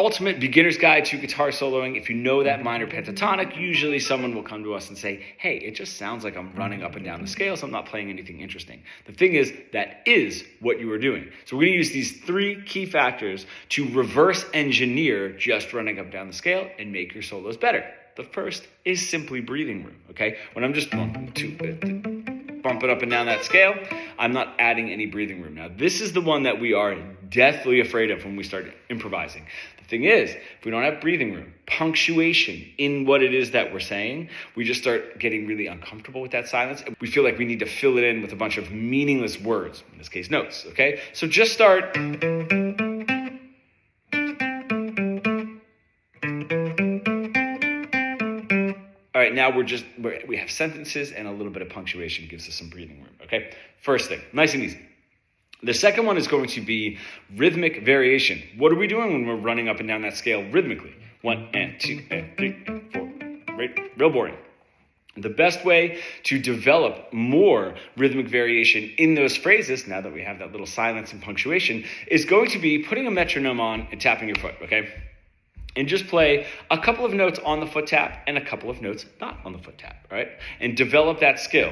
Ultimate beginner's guide to guitar soloing. If you know that minor pentatonic, usually someone will come to us and say, hey, it just sounds like I'm running up and down the scale, so I'm not playing anything interesting. The thing is, that is what you are doing. So we're going to use these 3 key factors to reverse engineer just running up and down the scale and make your solos better. The first is simply breathing room, okay? When I'm just bumping up and down that scale, I'm not adding any breathing room. Now, this is the one that we are deathly afraid of when we start improvising. The thing is, if we don't have breathing room, punctuation in what it is that we're saying, we just start getting really uncomfortable with that silence. We feel like we need to fill it in with a bunch of meaningless words, in this case, notes, okay? So just start. All right, now we have sentences and a little bit of punctuation gives us some breathing room, okay? First thing, nice and easy. The second one is going to be rhythmic variation. What are we doing when we're running up and down that scale rhythmically? 1 and 2 and 3 and 4, right? Real boring. The best way to develop more rhythmic variation in those phrases, now that we have that little silence and punctuation, is going to be putting a metronome on and tapping your foot, okay? And just play a couple of notes on the foot tap and a couple of notes not on the foot tap, all right? And develop that skill.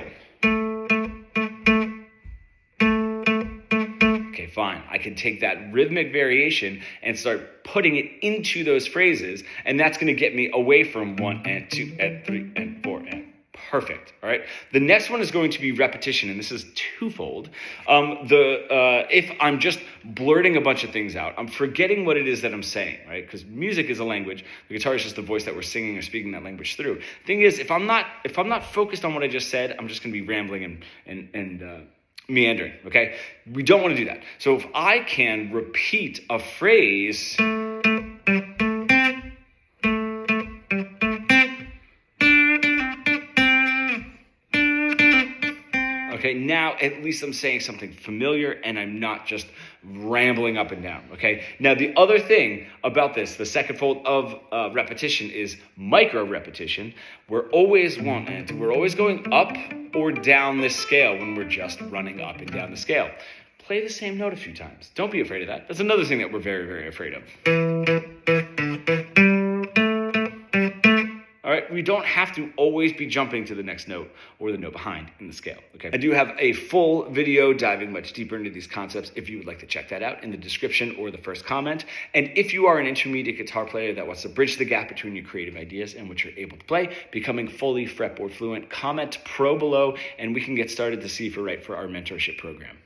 Okay, fine. I can take that rhythmic variation and start putting it into those phrases, and that's going to get me away from 1 and 2 and 3 and 4 and perfect, all right? The next one is going to be repetition, and this is twofold. If I'm just blurting a bunch of things out, I'm forgetting what it is that I'm saying, right? Because music is a language. The guitar is just the voice that we're singing or speaking that language through. Thing is, if I'm not focused on what I just said, I'm just going to be rambling and meandering, okay? We don't want to do that. So if I can repeat a phrase. Okay, now at least I'm saying something familiar and I'm not just rambling up and down, okay? Now the other thing about this, the second fold of repetition is micro repetition. We're always going up or down this scale when we're just running up and down the scale. Play the same note a few times. Don't be afraid of that. That's another thing that we're very, very afraid of. All right, we don't have to always be jumping to the next note or the note behind in the scale, okay? I do have a full video diving much deeper into these concepts if you would like to check that out in the description or the first comment. And if you are an intermediate guitar player that wants to bridge the gap between your creative ideas and what you're able to play, becoming fully fretboard fluent, comment pro below and we can get started to see if you're right for our mentorship program.